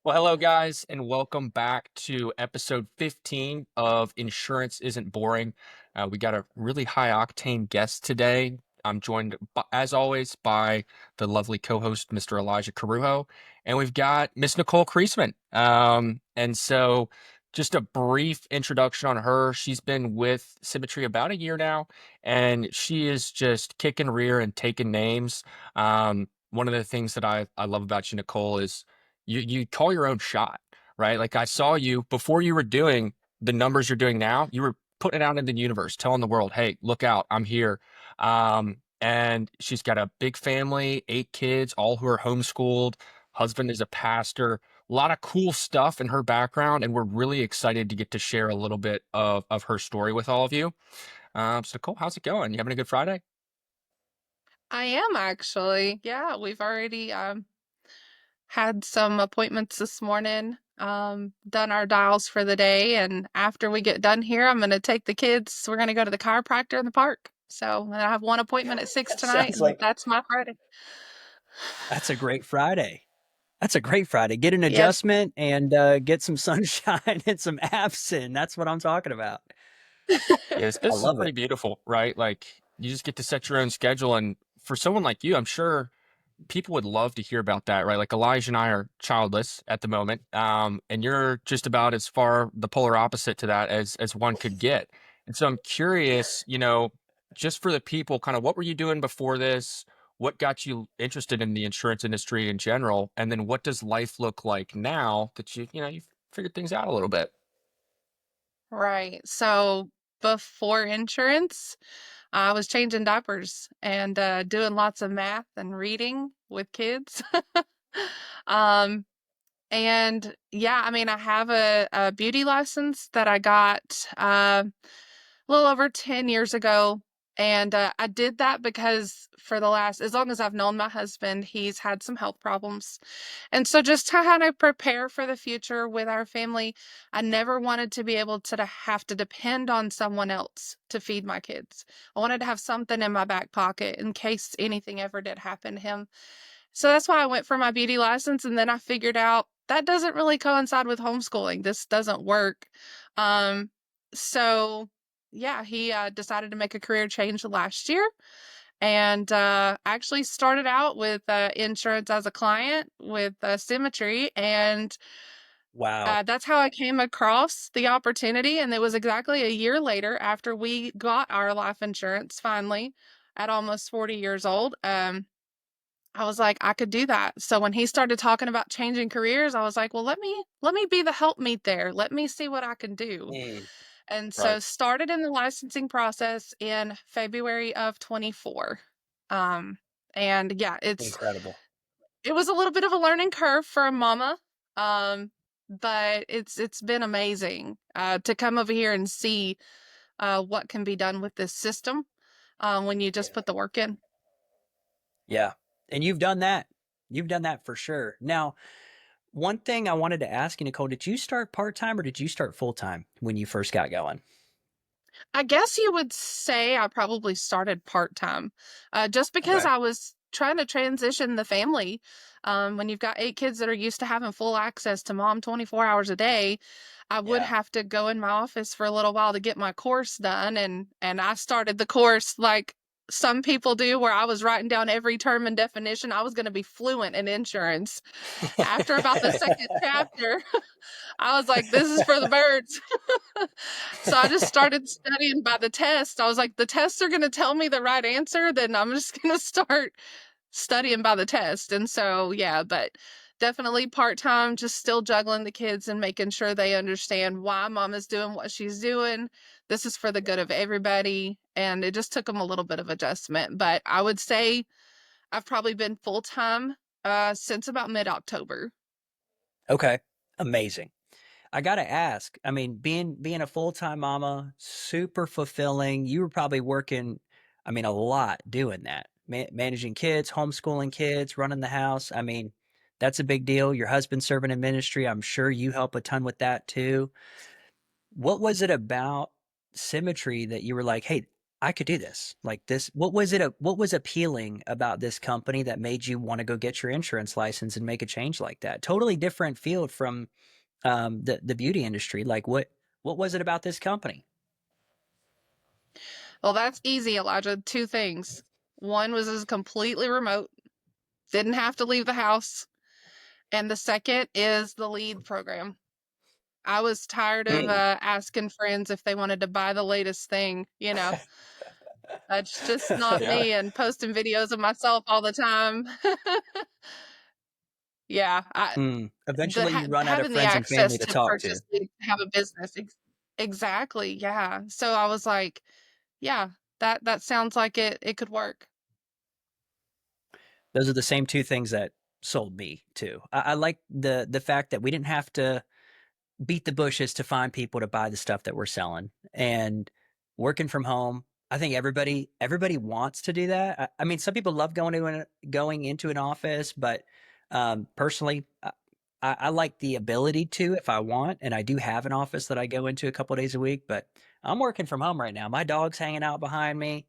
Well, hello, guys, and welcome back to episode 15 of Insurance Isn't Boring. We got a really high octane guest today. I'm joined, as always, by the lovely co host, Mr. Elijah Corujo, and we've got Miss Nichole Creasman. And so, just a brief introduction on her. She's been with Symmetry about a year now, and she is just kicking rear and taking names. One of the things that I love about you, Nichole, is you call your own shot, right? Like I saw you before you were doing the numbers you're doing now, you were putting it out into the universe, telling the world, hey, look out, I'm here. And she's got a big family, 8 kids, all who are homeschooled. Husband is a pastor, a lot of cool stuff in her background, and we're really excited to get to share a little bit of her story with all of you. So Cole, how's it going? You having a good Friday? I am actually. Yeah, we've already had some appointments this morning, done our dials for the day, and after we get done here, I'm gonna take the kids. We're gonna go to the chiropractor in the park. So I have one appointment at 6 That tonight, sounds and like that's my Friday. that's a great Friday. That's a great Friday. Get an Yes. adjustment and get some sunshine and some abs in. That's what I'm talking about. Yes, I this is love pretty it. beautiful, right? Like you just get to set your own schedule. And for someone like you, I'm sure people would love to hear about that, right? Like Elijah and I are childless at the moment. And you're just about as far the polar opposite to that as one could get. And so I'm curious, just for the people, kind of what were you doing before this? What got you interested in the insurance industry in general? And then what does life look like now that you've figured things out a little bit? Right. So before insurance, I was changing diapers and doing lots of math and reading with kids. Um, And yeah, I mean, I have a beauty license that I got a little over 10 years ago. And I did that because for the last, as long as I've known my husband, he's had some health problems. And so just to kind of prepare for the future with our family, I never wanted to be able to have to depend on someone else to feed my kids. I wanted to have something in my back pocket in case anything ever did happen to him. So that's why I went for my beauty license, and then I figured out that doesn't really coincide with homeschooling. This doesn't work. Um, so yeah, he decided to make a career change last year, and actually started out with insurance as a client with Symmetry, and Wow. that's how I came across the opportunity. And it was exactly a year later after we got our life insurance finally at almost 40 years old. I was like, I could do that. So when he started talking about changing careers, I was like, well, let me be the helpmeet there. Let me see what I can do. Mm, And so Right. started in the licensing process in February of 24. Um, and yeah, incredible. it was a little bit of a learning curve for a mama. Um, but it's been amazing to come over here and see what can be done with this system when you just Yeah. put the work in. Yeah. And you've done that. You've done that for sure. Now, one thing I wanted to ask you, Nicole, did you start part-time or did you start full-time when you first got going? I guess you would say I probably started part-time, just because Okay. I was trying to transition the family. When you've got 8 kids that are used to having full access to mom 24 hours a day, I would Yeah. have to go in my office for a little while to get my course done, and I started the course like some people do, where I was writing down every term and definition. I was going to be fluent in insurance. After about the second chapter, I was like, this is for the birds. So I just started studying by the test. I was like, the tests are going to tell me the right answer, then I'm just going to start studying by the test. And so, yeah, but definitely part time, just still juggling the kids and making sure they understand why mom is doing what she's doing. This is for the good of everybody. And it just took them a little bit of adjustment. But I would say I've probably been full time since about mid October. Okay. Amazing. I gotta ask. I mean, being a full time mama, super fulfilling. You were probably working, I mean, a lot doing that, managing kids, homeschooling kids, running the house. I mean, that's a big deal. Your husband serving in ministry. I'm sure you help a ton with that too. What was it about Symmetry that you were like, hey? I could do this. Like this, what was appealing about this company that made you want to go get your insurance license and make a change like that? Totally different field from the beauty industry. Like what was it about this company? Well, that's easy, Elijah. Two things. One was completely remote, didn't have to leave the house. And the second is the lead program. I was tired of Mm. asking friends if they wanted to buy the latest thing, you know. That's just not Yeah. me, and posting videos of myself all the time. Yeah, Mm. Eventually, you run out of having the friends and family access to to talk to. purchase lead, have a business. Exactly, yeah. So I was like, yeah, that sounds like it could work. Those are the same two things that sold me too. I like the fact that we didn't have to beat the bushes to find people to buy the stuff that we're selling. And working from home, I think everybody wants to do that. I mean, some people love going into an office, but personally, I like the ability to if I want, and I do have an office that I go into a couple of days a week. But I'm working from home right now. My dog's hanging out behind me.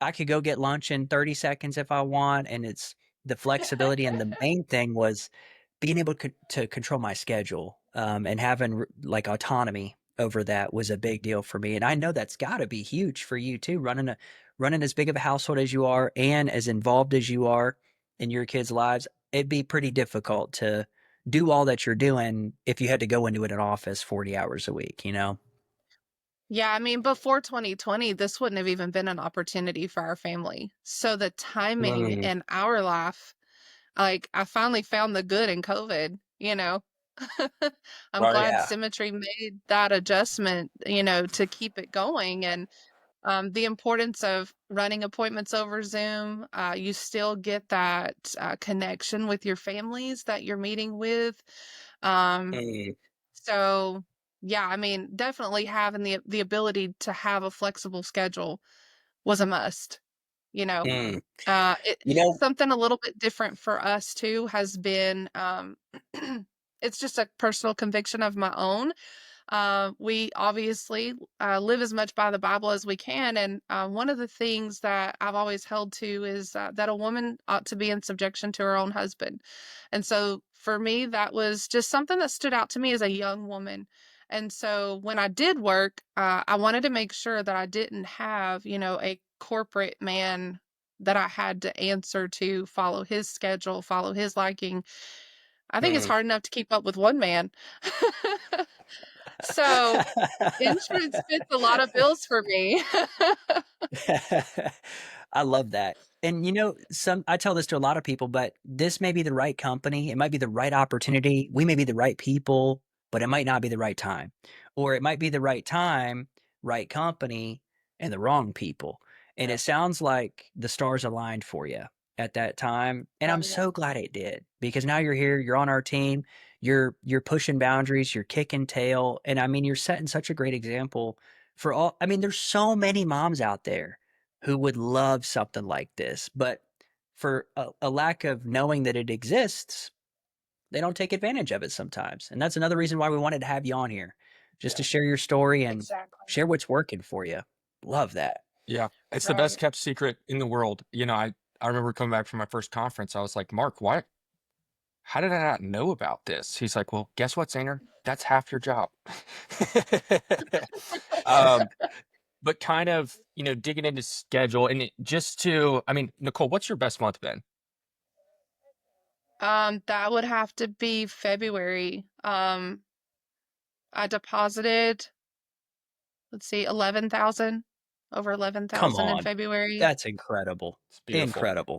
I could go get lunch in 30 seconds if I want, and it's the flexibility. And the main thing was being able to control my schedule, and having like autonomy over that was a big deal for me. And I know that's got to be huge for you too, running as big of a household as you are and as involved as you are in your kids' lives. It'd be pretty difficult to do all that you're doing if you had to go into an office 40 hours a week, you know? Yeah, I mean, before 2020, this wouldn't have even been an opportunity for our family. So the timing Mm. in our life, like I finally found the good in COVID, you know. I'm Right. glad Yeah. Symmetry made that adjustment, you know, to keep it going. And the importance of running appointments over Zoom, you still get that connection with your families that you're meeting with. Um, Mm. so yeah, I mean, definitely having the ability to have a flexible schedule was a must, you know. Mm. It You know, something a little bit different for us too has been it's just a personal conviction of my own. We obviously live as much by the Bible as we can. And one of the things that I've always held to is that a woman ought to be in subjection to her own husband. And so for me, that was just something that stood out to me as a young woman. And so when I did work, I wanted to make sure that I didn't have, you know, a corporate man that I had to answer to, follow his schedule, follow his liking. I think it's mm. hard enough to keep up with one man. So insurance fits a lot of bills for me. I love that. And you know, I tell this to a lot of people, but this may be the right company. It might be the right opportunity. We may be the right people, but it might not be the right time. Or it might be the right time, right company, and the wrong people. And Yeah. it sounds like the stars aligned for you at that time. And Oh, I'm yeah. so glad it did because now you're here, you're on our team, you're pushing boundaries, you're kicking tail. And I mean, you're setting such a great example for all. I mean, there's so many moms out there who would love something like this, but for a lack of knowing that it exists, they don't take advantage of it sometimes. And that's another reason why we wanted to have you on here, just to Yeah. share your story and Exactly. share what's working for you. Love that. Yeah. It's the best Right. kept secret in the world. You know, I remember coming back from my first conference. I was like, Mark, why? How did I not know about this? He's like, well, guess what, Xander? That's half your job. um, but kind of, you know, digging into schedule and just to, I mean, Nichole, what's your best month been? That would have to be February. I deposited, let's see, 11,000, over Come 11,000 in on. February. That's incredible. It's beautiful. Incredible.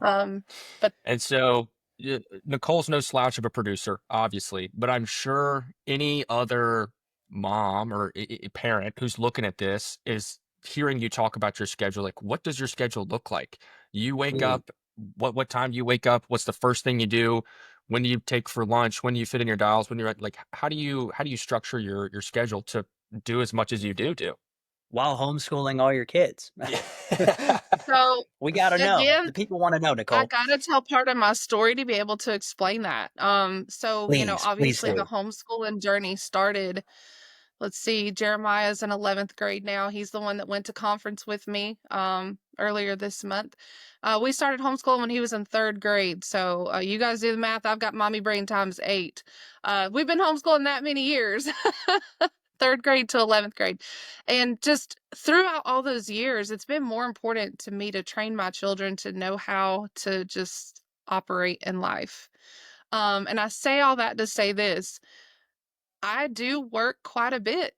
But And so Nicole's no slouch of a producer, obviously, but I'm sure any other mom or parent who's looking at this is hearing you talk about your schedule. Like, what does your schedule look like? You wake Mm. up, what time do you wake up? What's the first thing you do? When do you take for lunch? When do you fit in your dials? When you're at, like, how do you structure your schedule to do as much as you do? While homeschooling all your kids. Yeah. so We got to know. again, The people want to know, I Nichole. gotta tell part of my story to be able to explain that. So, you know, Please obviously the do. homeschooling journey started, let's see, Jeremiah's in 11th grade now. He's the one that went to conference with me earlier this month. We started homeschooling when he was in 3rd grade. So you guys do the math. I've got mommy brain times 8. We've been homeschooling that many years. 3rd grade to 11th grade. And just throughout all those years, it's been more important to me to train my children to know how to just operate in life. And I say all that to say this: I do work quite a bit,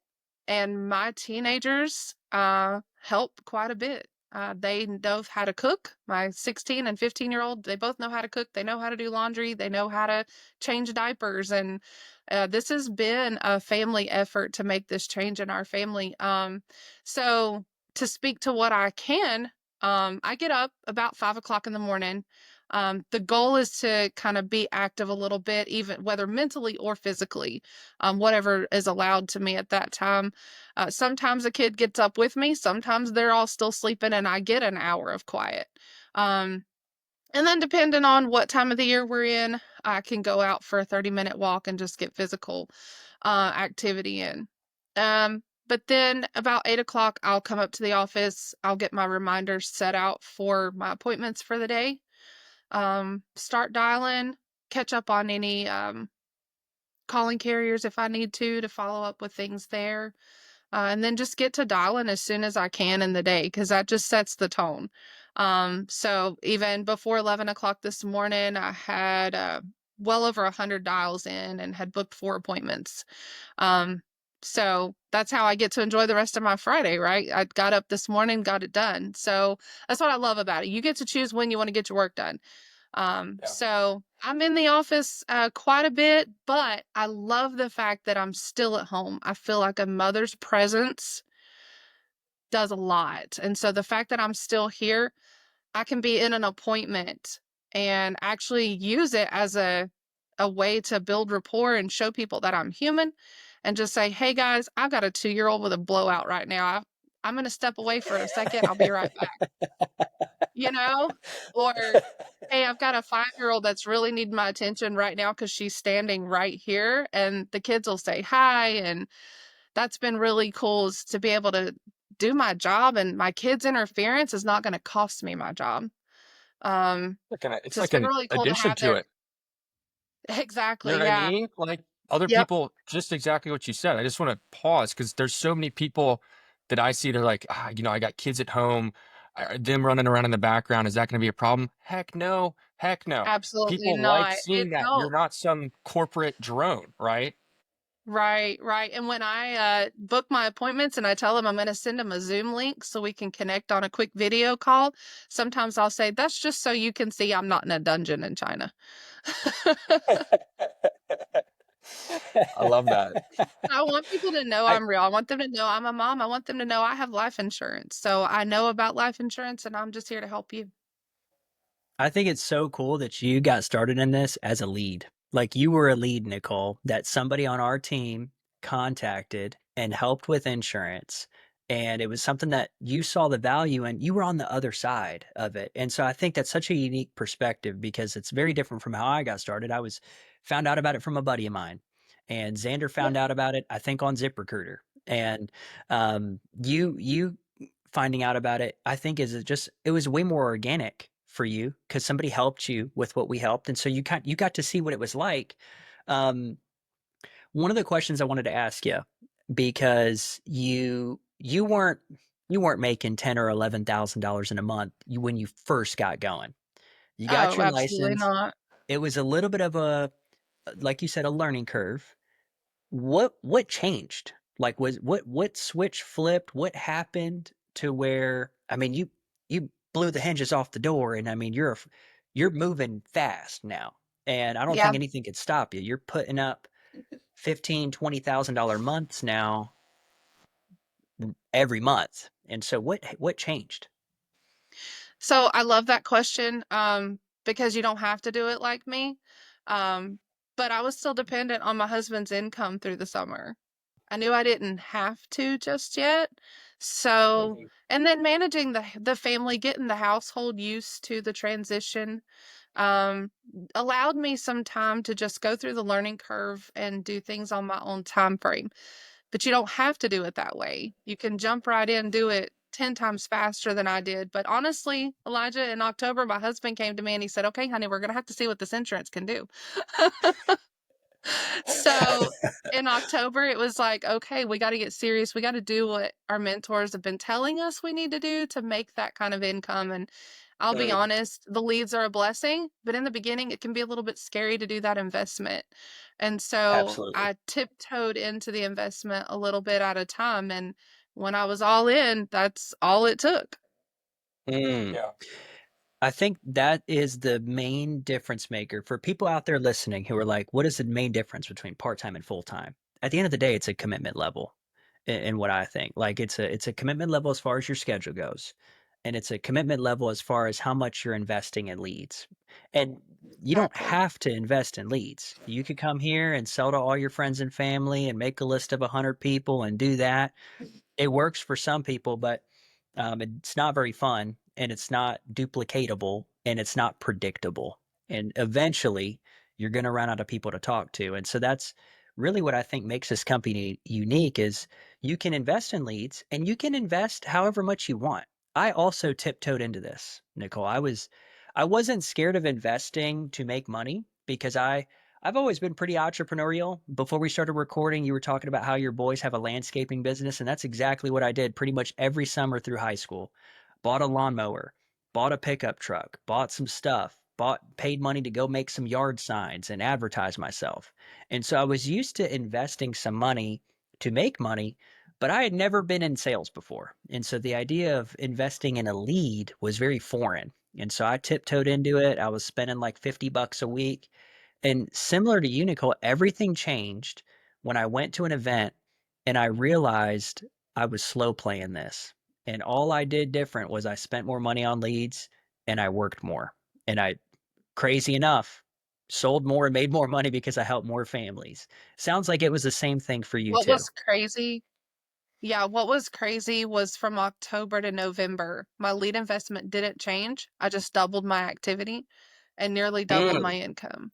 and my teenagers help quite a bit. They know how to cook. My 16 and 15-year-old, they both know how to cook. They know how to do laundry. They know how to change diapers. And this has been a family effort to make this change in our family. So to speak to what I can, I get up about 5 o'clock in the morning. The goal is to kind of be active a little bit, even whether mentally or physically, whatever is allowed to me at that time. Sometimes a kid gets up with me. Sometimes they're all still sleeping and I get an hour of quiet. Um, and then depending on what time of the year we're in, I can go out for a 30-minute walk and just get physical activity in. But then about 8 o'clock, I'll come up to the office. I'll get my reminders set out for my appointments for the day. Start dialing, catch up on any calling carriers if I need to follow up with things there. And then just get to dialing as soon as I can in the day because that just sets the tone. So even before 11 o'clock this morning, I had well over 100 dials in and had booked 4 appointments. Um, so that's how I get to enjoy the rest of my Friday, right? I got up this morning, got it done. So that's what I love about it. You get to choose when you want to get your work done. Yeah. So I'm in the office quite a bit, but I love the fact that I'm still at home. I feel like a mother's presence does a lot. And so the fact that I'm still here, I can be in an appointment and actually use it as a way to build rapport and show people that I'm human and just say, hey guys, I've got a 2-year-old with a blowout right now. I'm going to step away for a second. I'll be right back, you know? Or, hey, I've got a 5-year-old that's really needing my attention right now because she's standing right here. And the kids will say hi. And that's been really cool, is to be able to do my job, and my kids' interference is not going to cost me my job. It's So it's like been an really cool to addition have to their it. You know exactly, what I yeah. mean? Like other Yep, people, just exactly what you said. I just want to pause because there's so many people that I see. They're like, I got kids at home. Them running around in the background, is that going to be a problem? Heck no. Heck no. absolutely People like not. It seeing that. You're no. not some corporate drone, right? Right, right. And when I book my appointments and I tell them I'm going to send them a Zoom link so we can connect on a quick video call, sometimes I'll say, that's just so you can see I'm not in a dungeon in China. I love that. I want people to know I I'm real. I want them to know I'm a mom. I want them to know I have life insurance. So I know about life insurance and I'm just here to help you. I think it's so cool that you got started in this as a lead. Like you were a lead, Nichole, that somebody on our team contacted and helped with insurance. And it was something that you saw the value in. You were on the other side of it. And so I think that's such a unique perspective because it's very different from how I got started. I was found out about it from a buddy of mine. And Xander Yeah. found out about it, I think, on ZipRecruiter. And you finding out about it, I think it was way more organic for you because somebody helped you with what we helped, and so you got to see what it was like. Um, One of the questions I wanted to ask you, because you weren't making $10,000 or $11,000 in a month when you first got going. You got Oh, your absolutely license. not. It was a little bit of a, like you said, a learning curve. What changed? Like what switch flipped? What happened to where I mean you blew the hinges off the door and I mean you're moving fast now. And I don't Yeah. think anything could stop you. You're putting up 15, $20,000 months now every month. And so what changed? So I love that question because you don't have to do it like me. Um, but I was still dependent on my husband's income through the summer. I knew I didn't have to just yet. So, Mhm. and then managing the family, getting the household used to the transition, um, allowed me some time to just go through the learning curve and do things on my own time frame. but you don't have to do it that way. You can jump right in, do it 10 times faster than I did. But honestly, Elijah, in October, my husband came to me and he said, okay, honey, we're going to have to see what this insurance can do. So in October, it was like, okay, we got to get serious. We got to do what our mentors have been telling us we need to do to make that kind of income. And I'll be Mm, honest, the leads are a blessing, but in the beginning, it can be a little bit scary to do that investment. And so absolutely. I tiptoed into the investment a little bit at a time. And when I was all in, that's all it took. Mm. Yeah. I think that is the main difference maker for people out there listening who are like, what is the main difference between part-time and full-time? At the end of the day, it's a commitment level in what I think. Like it's a commitment level as far as your schedule goes. And it's a commitment level as far as how much you're investing in leads. And you don't Exactly. have to invest in leads. You could come here and sell to all your friends and family and make a list of 100 people and do that. It works for some people, but it's not very fun and it's not duplicatable and it's not predictable. And eventually you're going to run out of people to talk to. And so that's really what I think makes this company unique is you can invest in leads and you can invest however much you want. I also tiptoed into this, Nichole. I wasn't scared of investing to make money because I've always been pretty entrepreneurial. Before we started recording, you were talking about how your boys have a landscaping business, and that's exactly what I did pretty much every summer through high school. Bought a lawnmower, bought a pickup truck, bought some stuff, paid money to go make some yard signs and advertise myself. And so I was used to investing some money to make money, but I had never been in sales before. And so the idea of investing in a lead was very foreign. And so I tiptoed into it. I was spending like 50 bucks a week and similar to you, Nichole, everything changed when I went to an event and I realized I was slow playing this. And all I did different was I spent more money on leads and I worked more. And I, crazy enough, sold more and made more money because I helped more families. Sounds like it was the same thing for you What too. was crazy Yeah, what was crazy was from October to November, my lead investment didn't change. I just doubled my activity and nearly doubled my Mm, income,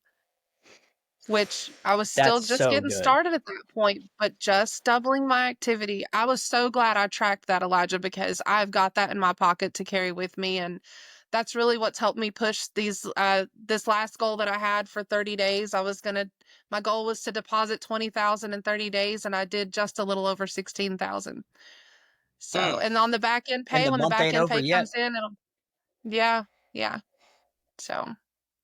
which I was still that's just so getting good. started at that point, but just doubling my activity. I was so glad I tracked that, Elijah, because I've got that in my pocket to carry with me. And that's really what's helped me push this last goal that I had for 30 days. My goal was to deposit 20,000 in 30 days, and I did just a little over 16,000. So, Mm. and on the back end And pay, the when the month back ain't end over pay yet. comes in, yeah, yeah. So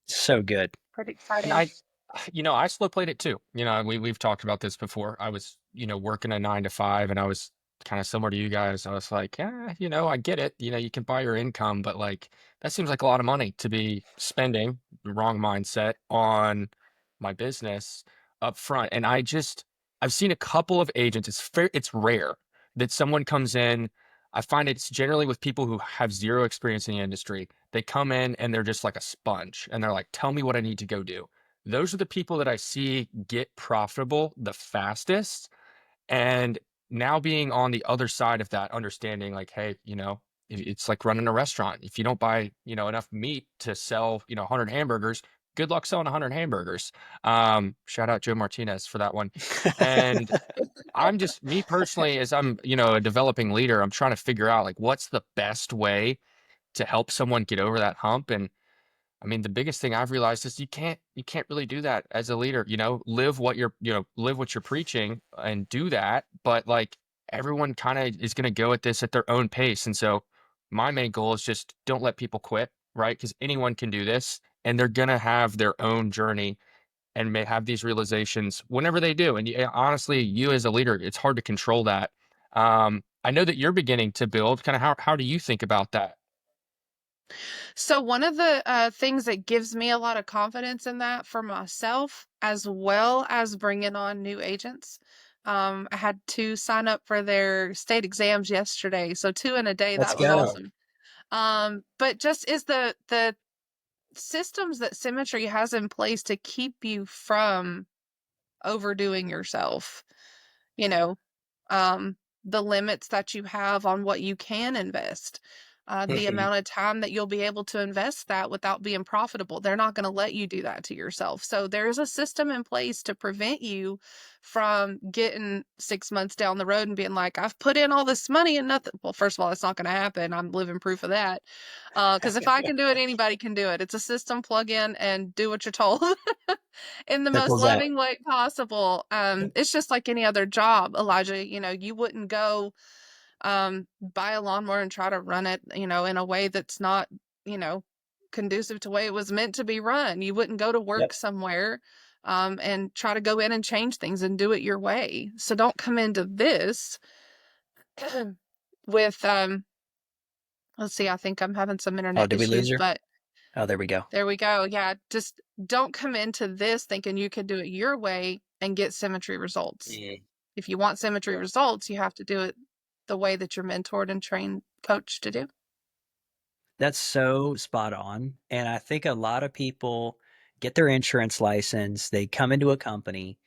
So good. pretty And exciting. I slow played it too. We've talked about this before. I was, working a 9 to 5 and I was kind of similar to you guys. I was like, yeah, I get it. You can buy your income, but like that seems like a lot of money to be spending the wrong mindset on my business up front. And I've seen a couple of agents. It's rare that someone comes in. I find it's generally with people who have zero experience in the industry. They come in and they're just like a sponge and they're like, tell me what I need to go do. Those are the people that I see get profitable the fastest. And now being on the other side of that, understanding like, hey, it's like running a restaurant. If you don't buy, enough meat to sell, 100 hamburgers, good luck selling 100 hamburgers. Shout out Joe Martinez for that one. And I'm just me personally, as I'm, a developing leader, I'm trying to figure out like what's the best way to help someone get over that hump. And I mean, the biggest thing I've realized is you can't really do that as a leader, live what you're preaching and do that. But like everyone kind of is going to go at this at their own pace. And so my main goal is just don't let people quit, right? Because anyone can do this and they're going to have their own journey and may have these realizations whenever they do. And honestly, you as a leader, it's hard to control that. I know that you're beginning to build. Kind of how do you think about that? So one of the things that gives me a lot of confidence in that for myself, as well as bringing on new agents. I had two sign up for their state exams yesterday, so two in a day. Let's That was go. awesome. But just is the systems that Symmetry has in place to keep you from overdoing yourself. You know, um, the limits that you have on what you can invest. the Mhm. amount of time that you'll be able to invest that without being profitable. They're not going to let you do that to yourself. So there's a system in place to prevent you from getting 6 months down the road and being like, I've put in all this money and nothing. Well, first of all, it's not going to happen. I'm living proof of that. Because if I can do it, anybody can do it. It's a system, plug in and do what you're told in the most Circles out. loving way possible. It's just like any other job, Elijah. You wouldn't go buy a lawnmower and try to run it, in a way that's not, you know, conducive to the way it was meant to be run. You wouldn't go to work Yep. somewhere and try to go in and change things and do it your way. So don't come into this with let's see, I think I'm having some Oh, internet did we lose issues, her? but Oh, there we go. there we go. Yeah, just don't come into this thinking you can do it your way and get symmetry results. Mhm. If you want symmetry results, you have to do it the way that you're mentored and trained coach to do. That's so spot on. And I think a lot of people get their insurance license, they come into a company,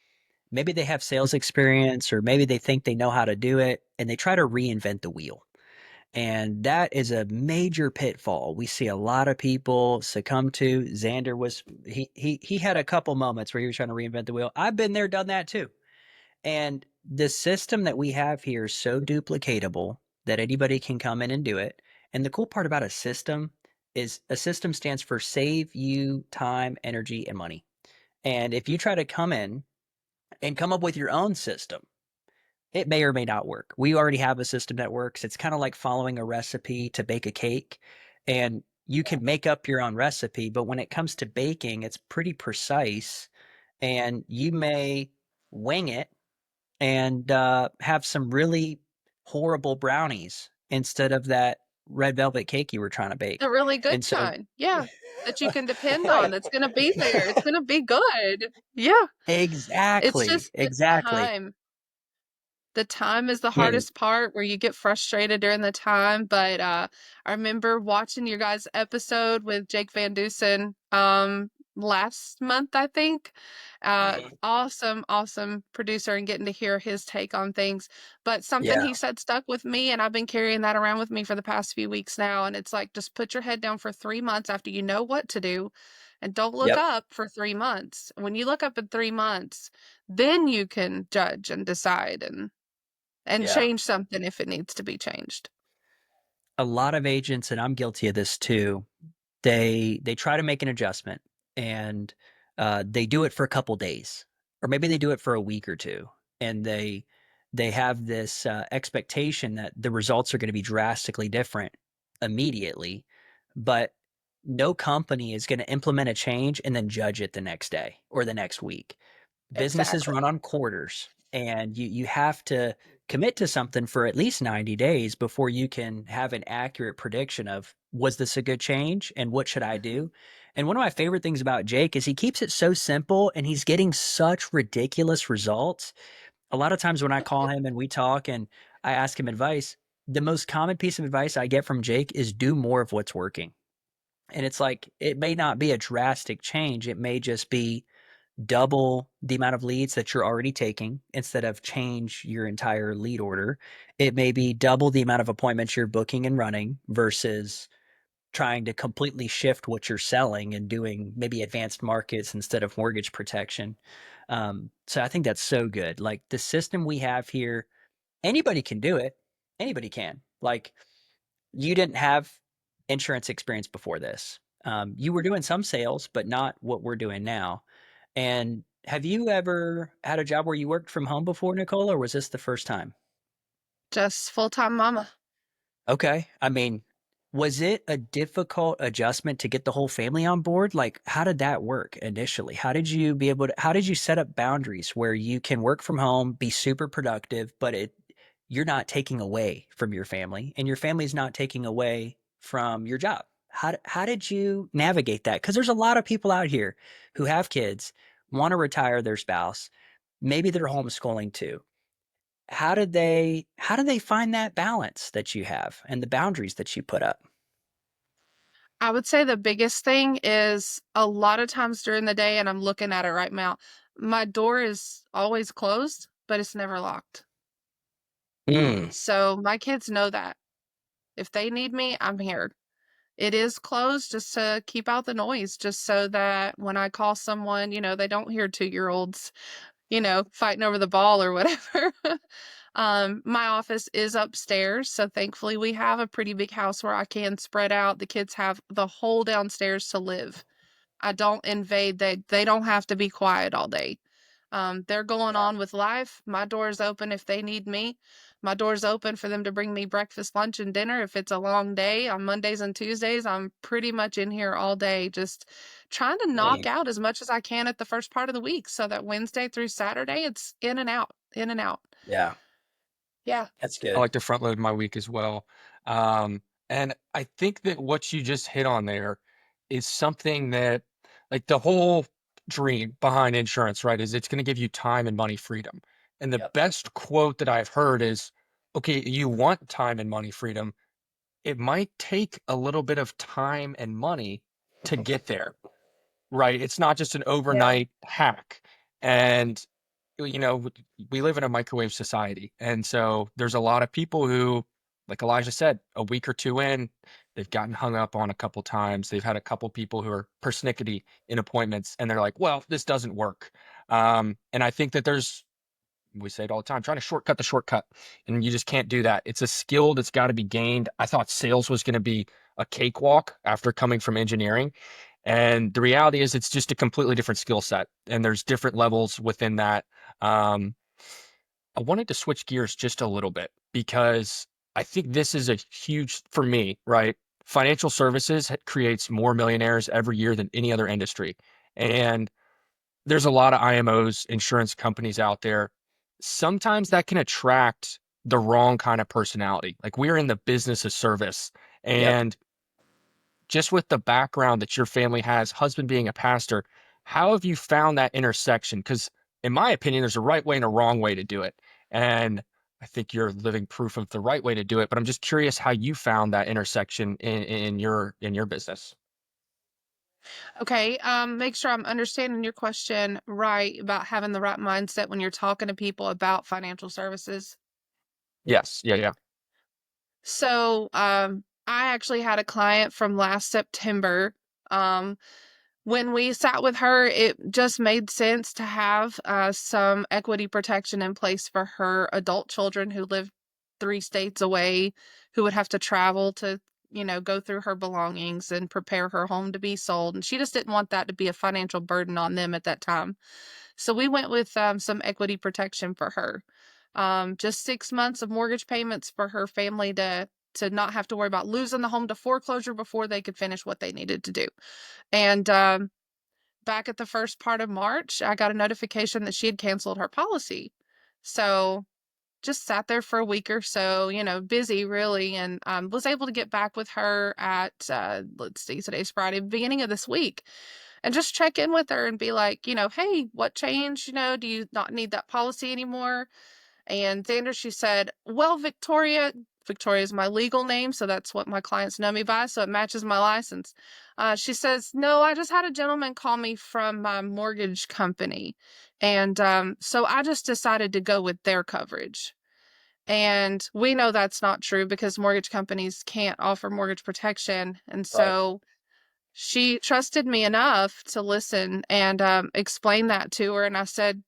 maybe they have sales experience or maybe they think they know how to do it and they try to reinvent the wheel. And that is a major pitfall. We see a lot of people succumb to. Xander was he had a couple moments where he was trying to reinvent the wheel. I've been there, done that too. And the system that we have here is so duplicatable that anybody can come in and do it. And the cool part about a system is a system stands for save you time, energy, and money. And if you try to come in and come up with your own system, it may or may not work. We already have a system that works. It's kind of like following a recipe to bake a cake. And you can make up your own recipe, but when it comes to baking, it's pretty precise. And you may wing it and have some really horrible brownies instead of that red velvet cake you were trying to bake. A really good And so, kind. Yeah. That you can depend on. right, That's going to be there. It's going to be good. Yeah. It's exactly, just the exactly. time. The time is the Mm, hardest part where you get frustrated during the time, but I remember watching your guys' episode with Jake Van Dusen last month, I think. mhm. Awesome, awesome producer and getting to hear his take on things. But something Yeah, he said stuck with me, and I've been carrying that around with me for the past few weeks now. And it's like, just put your head down for 3 months after you know what to do, and don't look yep, up for 3 months. When you look up in 3 months, then you can judge and decide and yeah. change something if it needs to be changed. A lot of agents, and I'm guilty of this too, they try to make an adjustment and they do it for a couple days or maybe they do it for a week or two and they have this expectation that the results are going to be drastically different immediately, but no company is going to implement a change and then judge it the next day or the next week. Businesses Exactly. run on quarters and you have to commit to something for at least 90 days before you can have an accurate prediction of was this a good change and what should I do? And one of my favorite things about Jake is he keeps it so simple and he's getting such ridiculous results. A lot of times when I call him and we talk and I ask him advice, the most common piece of advice I get from Jake is do more of what's working. And it's like it may not be a drastic change, it may just be double the amount of leads that you're already taking instead of change your entire lead order. It may be double the amount of appointments you're booking and running versus trying to completely shift what you're selling and doing maybe advanced markets instead of mortgage protection. So I think that's so good. Like the system we have here, anybody can do it. Anybody can. Like you didn't have insurance experience before this. You were doing some sales, but not what we're doing now. And have you ever had a job where you worked from home before, Nichole, or was this the first time? Just full-time mama. Okay. I mean, was it a difficult adjustment to get the whole family on board? Like, how did that work initially? How did you set up boundaries where you can work from home, be super productive, but you're not taking away from your family and your family's not taking away from your job? How did you navigate that? Because there's a lot of people out here who have kids, want to retire their spouse, maybe they're homeschooling too. How did they find that balance that you have and the boundaries that you put up? I would say the biggest thing is a lot of times during the day, and I'm looking at it right now, my door is always closed, but it's never locked. Mm, So my kids know that. If they need me, I'm here. It is closed just to keep out the noise, just so that when I call someone, they don't hear 2-year-olds, fighting over the ball or whatever. My office is upstairs, so thankfully we have a pretty big house where I can spread out. The kids have the whole downstairs to live. I don't invade. They don't have to be quiet all day. They're going Yeah. on with life. My door's open if they need me. My door's open for them to bring me breakfast, lunch, and dinner. If it's a long day on Mondays and Tuesdays, I'm pretty much in here all day, just trying to knock Hey, out as much as I can at the first part of the week so that Wednesday through Saturday, it's in and out, in and out. yeah, Yeah. that's I good. like to front load my week as well. Um, and I think that what you just hit on there is something that, like, the whole dream behind insurance, right, is it's going to give you time and money freedom. And the Yep. best quote that I've heard is, okay, you want time and money freedom. It might take a little bit of time and money to get there, right? It's not just an Yeah. overnight hack. And you know, we live in a microwave society. And so there's a lot of people who, like Elijah said, a week or two in, they've gotten hung up on a couple times. They've had a couple people who are persnickety in appointments, and they're like, well, this doesn't work. And I think that we say it all the time, trying to shortcut the shortcut, and you just can't do that. It's a skill that's got to be gained. I thought sales was going to be a cakewalk after coming from engineering. And the reality is it's just a completely different skill set, and there's different levels within that. Um, I wanted to switch gears just a little bit because I think this is a huge, for me, right? Financial services creates more millionaires every year than any other industry. And there's a lot of IMOs, insurance companies out there. Sometimes that can attract the wrong kind of personality. Like, we're in the business of service. Yep. And just with the background that your family has, husband being a pastor, how have you found that intersection? Because in my opinion, there's a right way and a wrong way to do it. And I think you're living proof of the right way to do it. But I'm just curious how you found that intersection in your business. Okay. Make sure I'm understanding your question right about having the right mindset when you're talking to people about financial services. Yes. Yeah. Yeah. So, I actually had a client from last September. Um, when we sat with her, it just made sense to have some equity protection in place for her adult children who live 3 states away, who would have to travel to, go through her belongings and prepare her home to be sold. And she just didn't want that to be a financial burden on them at that time. So we went with some equity protection for her. Just 6 months of mortgage payments for her family to not have to worry about losing the home to foreclosure before they could finish what they needed to do. And back at the first part of March, I got a notification that she had canceled her policy. So just sat there for a week or so, busy really, and was able to get back with her at, let's see, today's Friday, beginning of this week, and just check in with her and be like, hey, what changed? Do you not need that policy anymore? And Xander, she said, well, Victoria is my legal name, so that's what my clients know me by, so it matches my license. She says, no, I just had a gentleman call me from my mortgage company. And so I just decided to go with their coverage. And we know that's not true because mortgage companies can't offer mortgage protection. And Right. so she trusted me enough to listen and explain that to her. And I said,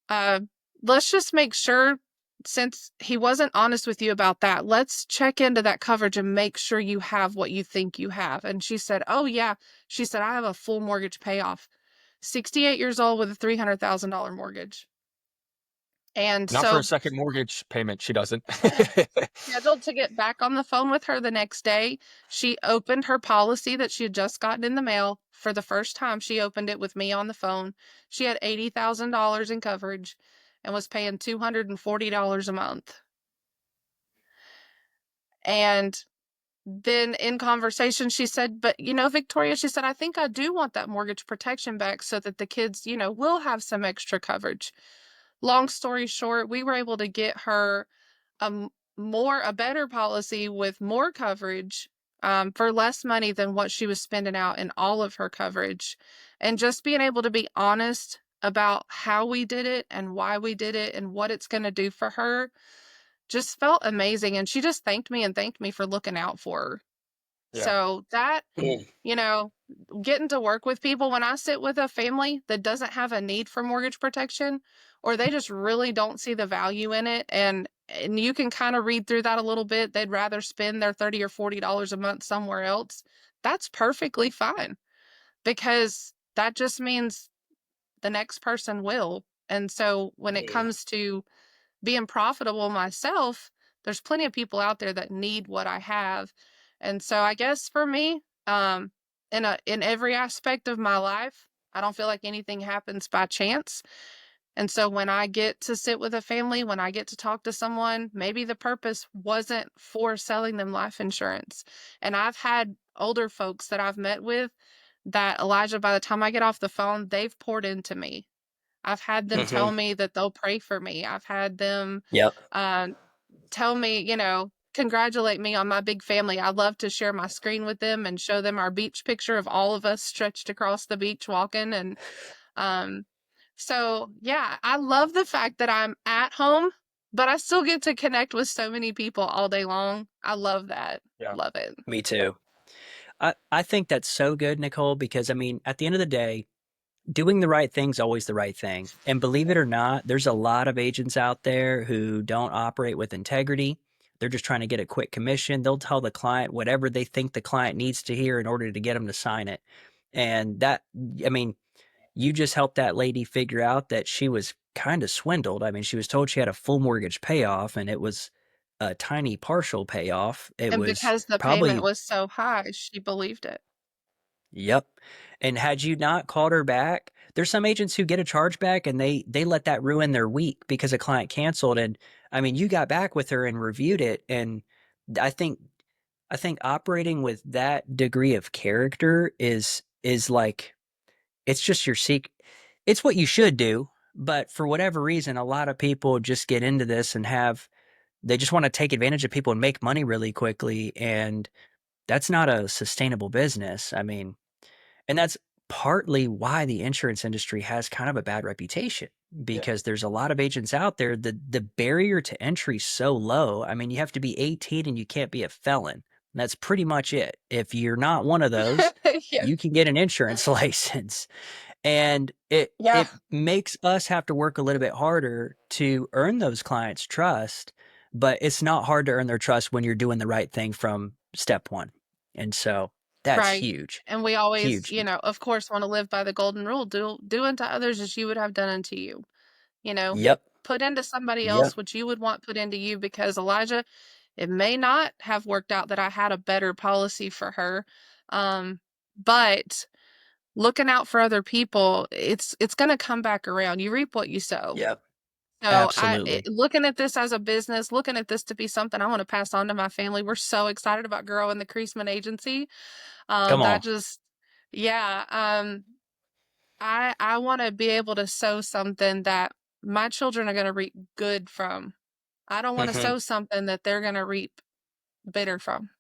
uh, let's just make sure, since he wasn't honest with you about that, let's check into that coverage and make sure you have what you think you have. And she said, oh, yeah. She said, I have a full mortgage payoff. 68 years old with a $300,000 mortgage. And Not for a so second mortgage payment, she doesn't. scheduled to get back on the phone with her the next day. She opened her policy that she had just gotten in the mail. For the first time, she opened it with me on the phone. She had $80,000 in coverage and was paying $240 a month. And then in conversation, she said, but Victoria, she said, I think I do want that mortgage protection back so that the kids, will have some extra coverage. Long story short, we were able to get her a a better policy with more coverage, for less money than what she was spending out in all of her coverage. And just being able to be honest about how we did it and why we did it and what it's going to do for her, just felt amazing. And she just thanked me and thanked me for looking out for her. Yeah. So that, you know, getting to work with people, when I sit with a family that doesn't have a need for mortgage protection, or they just really don't see the value in it, and you can kind of read through that a little bit, they'd rather spend their $30 or $40 a month somewhere else. That's perfectly fine, because that just means the next person will. And so when it comes to being profitable myself, there's plenty of people out there that need what I have. And so I guess for me, in every aspect of my life, I don't feel like anything happens by chance. And so when I get to sit with a family, when I get to talk to someone, maybe the purpose wasn't for selling them life insurance. And I've had older folks that I've met with that, Elijah, by the time I get off the phone, they've poured into me. I've had them tell Mhm. me that they'll pray for me. I've had them Yep. uh, tell me, congratulate me on my big family. I love to share my screen with them and show them our beach picture of all of us stretched across the beach walking. And um, so, yeah, I love the fact that I'm at home, but I still get to connect with so many people all day long. I love that. Yeah. Love it. Me too. I think that's so good, Nichole, because I mean, at the end of the day, doing the right thing's always the right thing. And believe it or not, there's a lot of agents out there who don't operate with integrity. They're just trying to get a quick commission. They'll tell the client whatever they think the client needs to hear in order to get them to sign it. And that, I mean, you just helped that lady figure out that she was kind of swindled. I mean, she was told she had a full mortgage payoff and it was a tiny partial payoff. It And was because the payment probably, was so high, she believed it. yep. And had you not called her back, there's some agents who get a chargeback and they let that ruin their week because a client canceled. And I mean, you got back with her and reviewed it. And I think I think operating with that degree of character is like it's just your secret. It's what you should do. But for whatever reason, a lot of people just get into this and they just want to take advantage of people and make money really quickly. And that's not a sustainable business. I mean, and that's partly why the insurance industry has kind of a bad reputation Yeah. because there's a lot of agents out there. The barrier to entry is so low. I mean, you have to be 18 and you can't be a felon. And that's pretty much it. If you're not one of those, Yeah. you can get an insurance license. And Yeah. it makes us have to work a little bit harder to earn those clients' trust, but it's not hard to earn their trust when you're doing the right thing from step one. And so that's Right. huge. And we always, Huge. of course, want to live by the golden rule. Do unto others as you would have done unto you. You know, Yep. put into somebody else Yep. what you would want put into you, because Elijah, it may not have worked out that I had a better policy for her. But looking out for other people, it's going to come back around. You reap what you sow. Yep. So Absolutely. looking at this as a business, looking at this to be something I want to pass on to my family. We're so excited about growing the Creasman agency. Come That on. just, yeah. I want to be able to sow something that my children are going to reap good from. I don't want to Mhm. sow something that they're going to reap bitter from.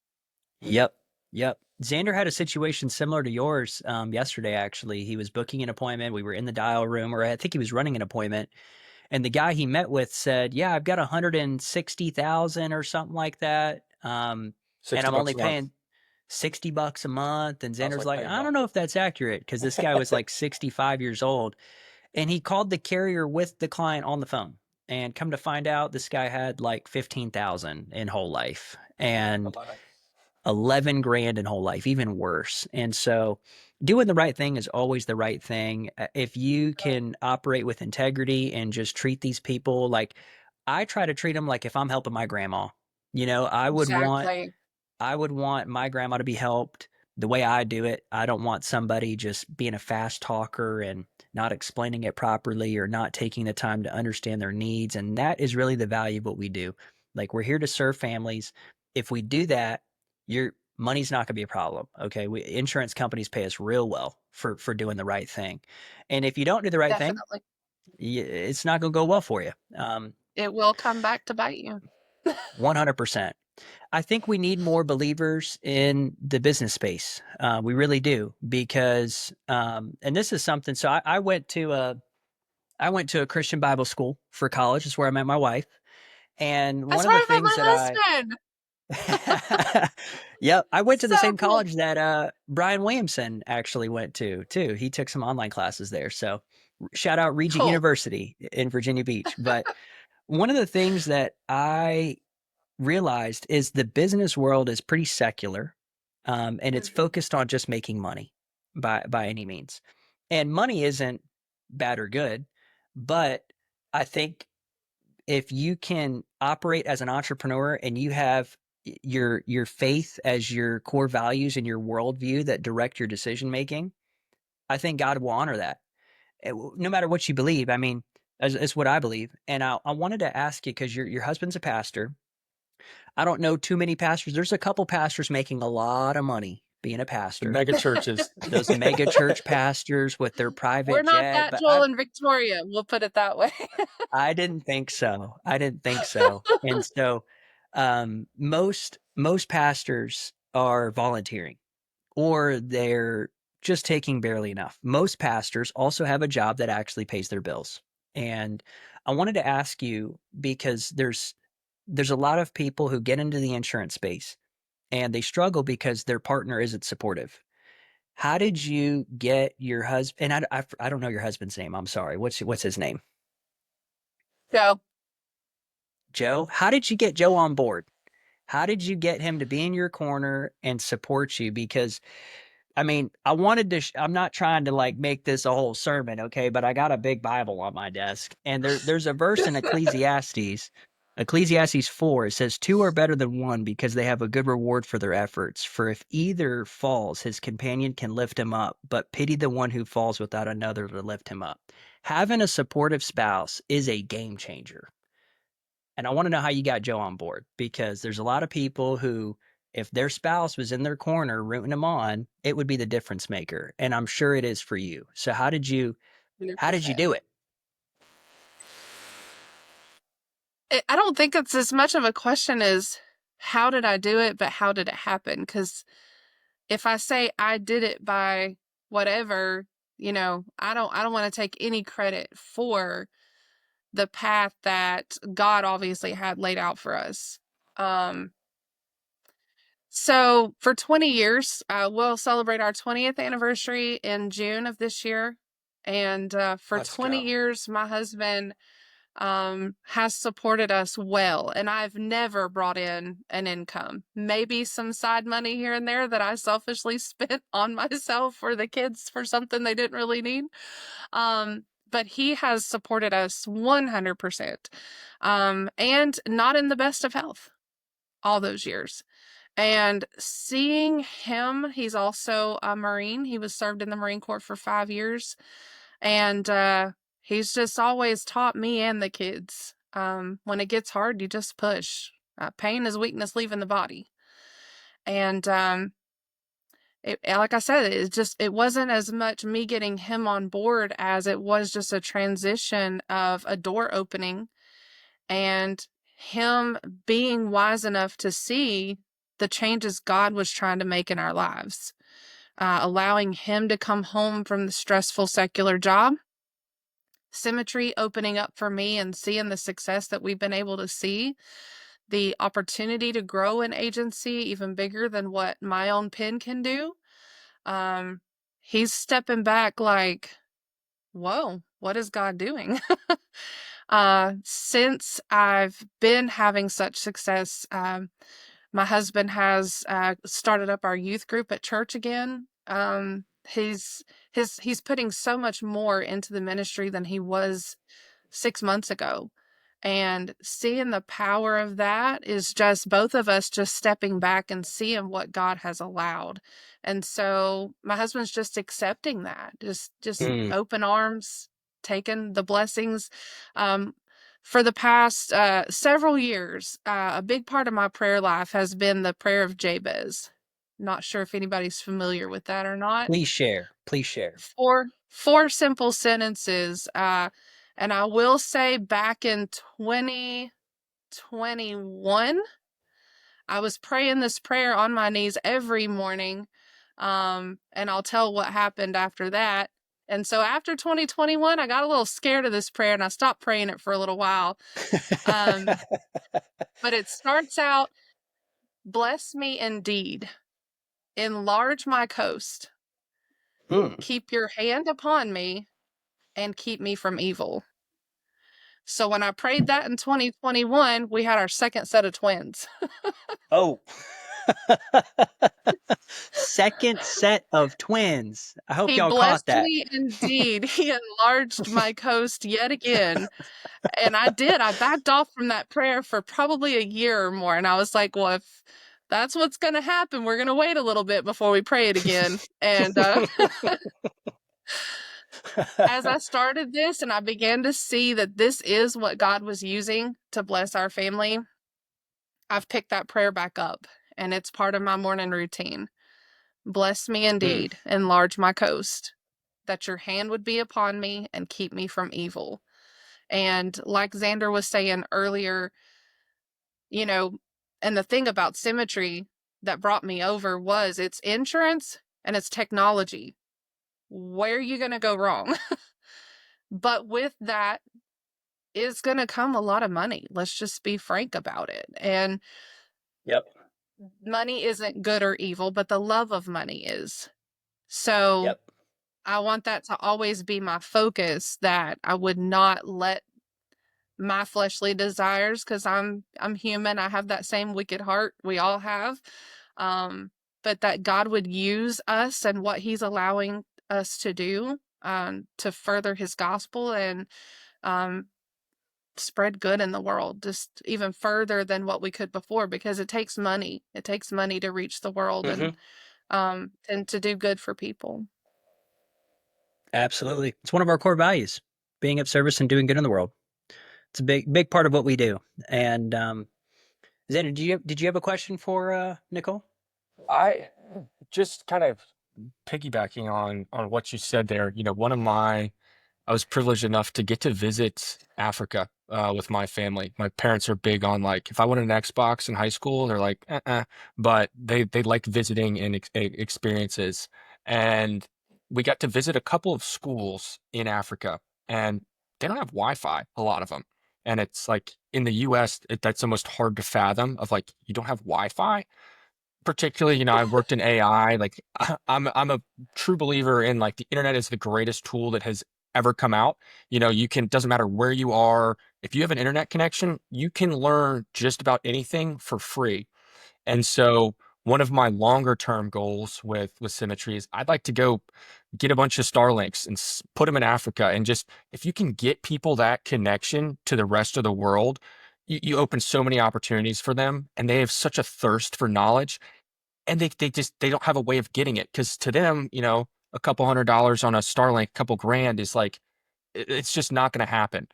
Yep. Yep. Xander had a situation similar to yours yesterday, actually. He was booking an appointment. We were in the dial room, or I think he was running an appointment. And the guy he met with said, "Yeah, I've got 160,000 or something like that. And 60 I'm bucks only a month. paying $60 a month." And I was Xander's like, like, hey, "I no. don't know if that's accurate," because this guy was like 65 years old. And he called the carrier with the client on the phone. And come to find out, this guy had like 15,000 in whole life and Bye-bye. 11 grand in whole life, even worse. And so doing the right thing is always the right thing. If you can operate with integrity and just treat these people like I try to treat them like if I'm helping my grandma, Exactly. I would want my grandma to be helped the way I do it. I don't want somebody just being a fast talker and not explaining it properly or not taking the time to understand their needs. And that is really the value of what we do. Like we're here to serve families. If we do that, your money's not going to be a problem. Okay. Insurance companies pay us real well for doing the right thing. And if you don't do the right thing, Definitely. it's not going to go well for you. It will come back to bite you. 100%. I think we need more believers in the business space. We really do because, and this is something. So I went to a Christian Bible school for college. Is where I met my wife, And That's one of where the I met things that I my husband. Yep, I went to the So same cool. college that, Brian Williamson actually went to too. He took some online classes there, so shout out Regent Cool. University in Virginia Beach. But one of the things that I realized is the business world is pretty secular, and it's Mhm. focused on just making money by any means. And money isn't bad or good, but I think if you can operate as an entrepreneur and you have your faith as your core values and your worldview that direct your decision making, I think God will honor that. No matter what you believe. I mean, as what I believe. And I wanted to ask you because your husband's a pastor. I don't know too many pastors. There's a couple pastors making a lot of money being a The pastor. mega churches. Those mega church pastors with their We're private not jet. that But Joel and Victoria, we'll put it that way. I didn't think so. I didn't think so. And so most pastors are volunteering or they're just taking barely enough. Most pastors also have a job that actually pays their bills. And I wanted to ask you because there's a lot of people who get into the insurance space and they struggle because their partner isn't supportive. How did you get your husband? And I don't know your husband's name. I'm sorry. What's his name? So Joe. How did you get Joe on board? How did you get him to be in your corner and support you? Because I mean, I wanted to. I'm not trying to like make this a whole sermon, okay? But I got a big Bible on my desk, and there's a verse in Ecclesiastes 4. It says, "Two are better than one because they have a good reward for their efforts. For if either falls, his companion can lift him up. But pity the one who falls without another to lift him up." Having a supportive spouse is a game changer. And I want to know how you got Joe on board because there's a lot of people who, if their spouse was in their corner rooting them on, it would be the difference maker. And I'm sure it is for you. So how did you 100%. do it? I don't think it's as much of a question as how did I do it, but how did it happen? Because if I say I did it by whatever, I don't want to take any credit for the path that God obviously had laid out for us. Um, so for 20 years, we'll celebrate our 20th anniversary in June of this year. And for Let's 20 go. years, my husband has supported us well. And I've never brought in an income, maybe some side money here and there that I selfishly spent on myself or the kids for something they didn't really need. But he has supported us 100%, and not in the best of health all those years. And seeing him, he's also a Marine. He was served in the Marine Corps for 5 years. And he's just always taught me and the kids, when it gets hard, you just push. Pain is weakness leaving the body. And like I said, it wasn't as much me getting him on board as it was just a transition of a door opening and him being wise enough to see the changes God was trying to make in our lives, allowing him to come home from the stressful secular job, symmetry opening up for me and seeing the success that we've been able to see, the opportunity to grow an agency even bigger than what my own pen can do. Um, he's stepping back like, whoa, what is God doing? Since I've been having such success, my husband has started up our youth group at church again. He's putting so much more into the ministry than he was 6 months ago. And seeing the power of that is just both of us just stepping back and seeing what God has allowed. And so my husband's just accepting that, just Mm. open arms, taking the blessings. Um, for the past several years, a big part of my prayer life has been the prayer of Jabez. Not sure if anybody's familiar with that or not. Please share. Please share. Four simple sentences. And I will say back in 2021, I was praying this prayer on my knees every morning. And I'll tell what happened after that. And so after 2021, I got a little scared of this prayer and I stopped praying it for a little while. Um, but it starts out, bless me indeed, enlarge my coast, Hmm. keep your hand upon me, and keep me from evil. So when I prayed that in 2021, we had our second set of twins. Oh. Second set of twins. I hope He y'all caught blessed that. me indeed. He enlarged my coast yet again. And I did. I backed off from that prayer for probably a year or more. And I was like, well, if that's what's going to happen, we're going to wait a little bit before we pray it again. And as I started this and I began to see that this is what God was using to bless our family, I've picked that prayer back up and it's part of my morning routine. Bless me Mm. indeed, enlarge my coast, that your hand would be upon me and keep me from evil. And like Xander was saying earlier, you know, and the thing about symmetry that brought me over was it's insurance and it's technology. Where are you going to go wrong? But with that is going to come a lot of money. Let's just be frank about it. And Yep. money isn't good or evil, but the love of money is. So Yep. I want that to always be my focus, that I would not let my fleshly desires, because I'm human, I have that same wicked heart, we all have, um but that God would use us and what he's allowing us to do, to further his gospel and um spread good in the world, just even further than what we could before, because it takes money to reach the world Hmm. and to do good for people. Absolutely. It's one of our core values, being of service and doing good in the world. It's a big part of what we do. And Xander, did you have a question for Nichole? I just kind of piggybacking on what you said there. One of my I was privileged enough to get to visit Africa with my family. My parents are big on, like, if I wanted an Xbox in high school, they're like, but they liked visiting and experiences. And we got to visit a couple of schools in Africa, and they don't have Wi-Fi, a lot of them. And it's like in the US, that's almost hard to fathom of, like, you don't have Wi-Fi. Particularly, I worked in AI. Like, I'm a true believer in, like, the internet is the greatest tool that has ever come out. You can, doesn't matter where you are, if you have an internet connection, you can learn just about anything for free. And so one of my longer term goals with Symmetry is I'd like to go get a bunch of Starlinks and put them in Africa. And just, if you can get people that connection to the rest of the world, you open so many opportunities for them, and they have such a thirst for knowledge, and they don't have a way of getting it, because to them, a couple $100 on a Starlink, a couple grand is like, it's just not going to happen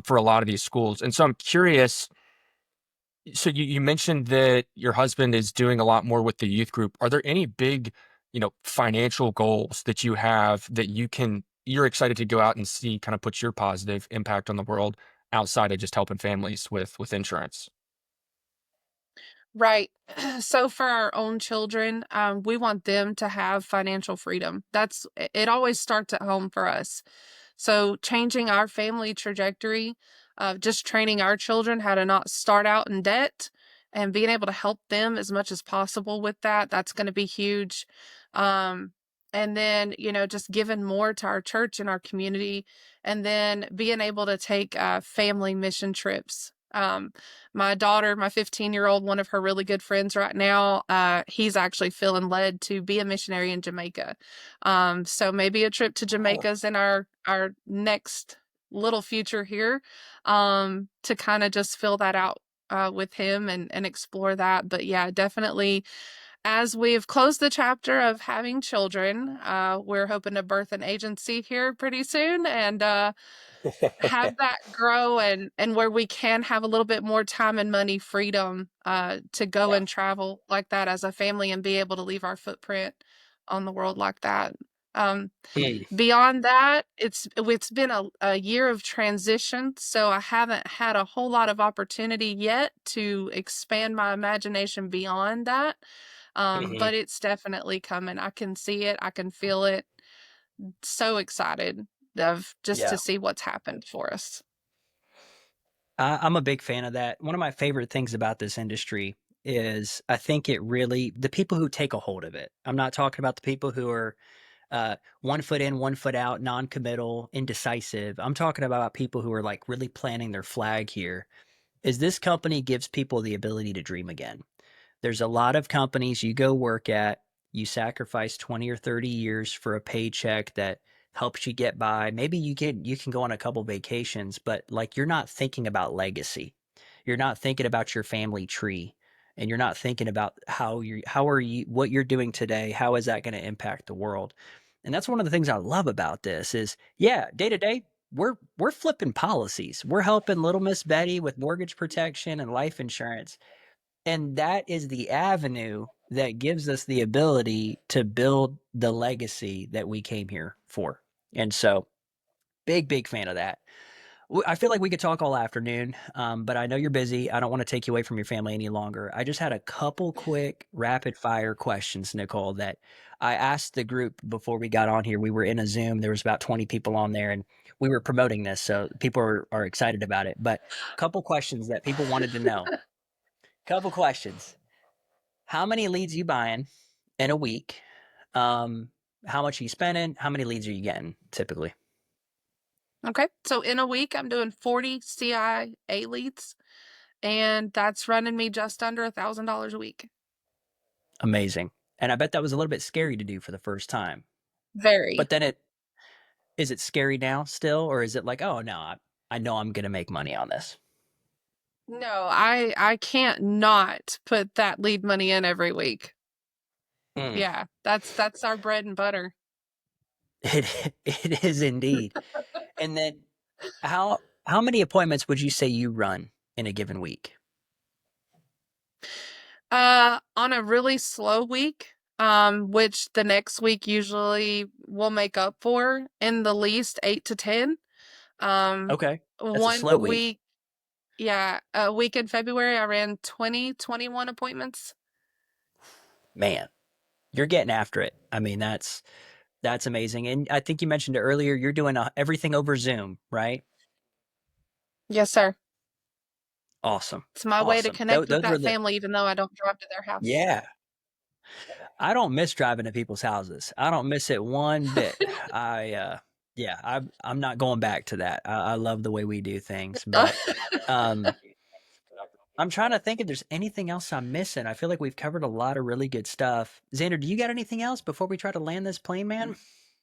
for a lot of these schools. And so I'm curious. So you mentioned that your husband is doing a lot more with the youth group. Are there any big, financial goals that you have that you're excited to go out and see kind of put your positive impact on the world outside of just helping families with insurance? Right. So for our own children, we want them to have financial freedom. It always starts at home for us. So changing our family trajectory, just training our children how to not start out in debt and being able to help them as much as possible with that, that's going to be huge. Um, and then, just giving more to our church and our community, and then being able to take family mission trips. My daughter, my 15-year-old, one of her really good friends right now, he's actually feeling led to be a missionary in Jamaica. So maybe a trip to Oh. Jamaica is in our next little future here, to kind of just fill that out with him and explore that. But yeah, definitely, as we've closed the chapter of having children, we're hoping to birth an agency here pretty soon, and have that grow, and where we can have a little bit more time and money freedom to go Yeah. and travel like that as a family and be able to leave our footprint on the world like that. Um, Mm. Beyond that, it's been a year of transition, so I haven't had a whole lot of opportunity yet to expand my imagination beyond that. Hmm. But it's definitely coming. I can see it, I can feel it. so excited of just Yeah. to see what's happened for us. I'm a big fan of that. One of my favorite things about this industry is I think it really, the people who take a hold of it. I'm not talking about the people who are 1 foot in, 1 foot out, non-committal, indecisive. I'm talking about people who are like really planting their flag here. Is this company gives people the ability to dream again. There's a lot of companies you go work at, you sacrifice 20 or 30 years for a paycheck that helps you get by. Maybe you can go on a couple vacations, but like you're not thinking about legacy. You're not thinking about your family tree, and you're not thinking about how are you what you're doing today, how is that going to impact the world? And that's one of the things I love about this is yeah, day to day we're flipping policies. We're helping little Miss Betty with mortgage protection and life insurance, and that is the avenue that gives us the ability to build the legacy that we came here for. And so, big fan of that. I feel like we could talk all afternoon, but I know you're busy. I don't want to take you away from your family any longer. I just had a couple quick rapid fire questions, Nichole, that I asked the group before we got on here. We were in a Zoom. There was about 20 people on there, and we were promoting this, so people are excited about it. But a couple questions that people wanted to know. Couple questions. How many leads you buying in a week? Um, how much are you spending? How many leads are you getting typically? Okay. So in a week, I'm doing 40 CIA leads, and that's running me just under $1,000 a week. Amazing. And I bet that was a little bit scary to do for the first time. Very. But then it is it scary now still, or is it like, oh no, I know I'm gonna make money on this? No, I can't not put that lead money in every week. Mm. Yeah, that's our bread and butter. It is indeed. And then how many appointments would you say you run in a given week? On a really slow week, which the next week usually will make up for in the least 8 to 10. Um, Okay. That's a one slow week. week, yeah, a week in February, I ran 21 appointments. Man, you're getting after it. I mean, that's amazing. And I think you mentioned it earlier, you're doing everything over Zoom, right? Yes, sir. Awesome. It's my way to Awesome. connect with Those were that the family, even though I don't drive to their house. yeah. I don't miss driving to people's houses. I don't miss it one bit. Yeah, I'm not going back to that. I love the way we do things, but um I'm trying to think if there's anything else I'm missing. I feel like we've covered a lot of really good stuff. Xander, do you got anything else before we try to land this plane, man?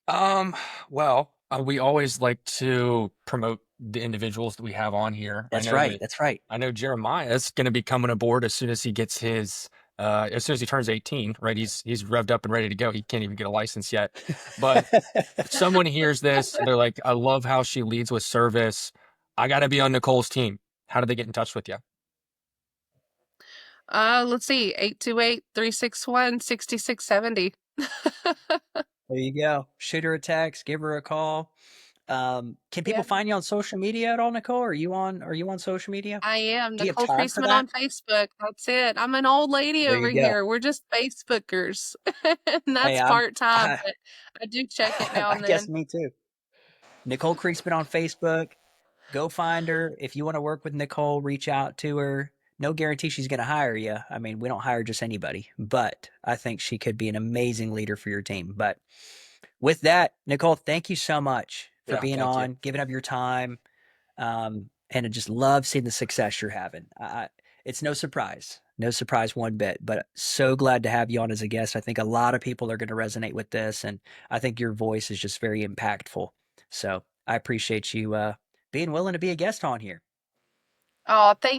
Um, well, we always like to promote the individuals that we have on here. That's right. That's right. I know Jeremiah is going to be coming aboard as soon as he gets his as soon as he turns 18, right? He's revved up and ready to go. He can't even get a license yet. But if someone hears this, they're like, I love how she leads with service. I got to be on Nicole's team. How do they get in touch with you? Let's see, 828-361-6670. There you go. Shoot her a text, give her a call. Can people Yeah, find you on social media at all, Nichole? Are you on social media? I am Do you have Nichole time for Creasman that? on Facebook. That's it. I'm an old lady There over you go. here. We're just Facebookers, and Hey, that's I'm part-time, but I do check it now I and guess then. me too. Nichole Creasman on Facebook. Go find her. If you want to work with Nichole, reach out to her. No guarantee she's going to hire you. I mean, we don't hire just anybody, but I think she could be an amazing leader for your team. But with that, Nichole, thank you so much for Yeah, being thank you. on, giving up your time. And I just love seeing the success you're having. It's no surprise one bit, but so glad to have you on as a guest. I think a lot of people are going to resonate with this, and I think your voice is just very impactful. So I appreciate you being willing to be a guest on here. Oh, thank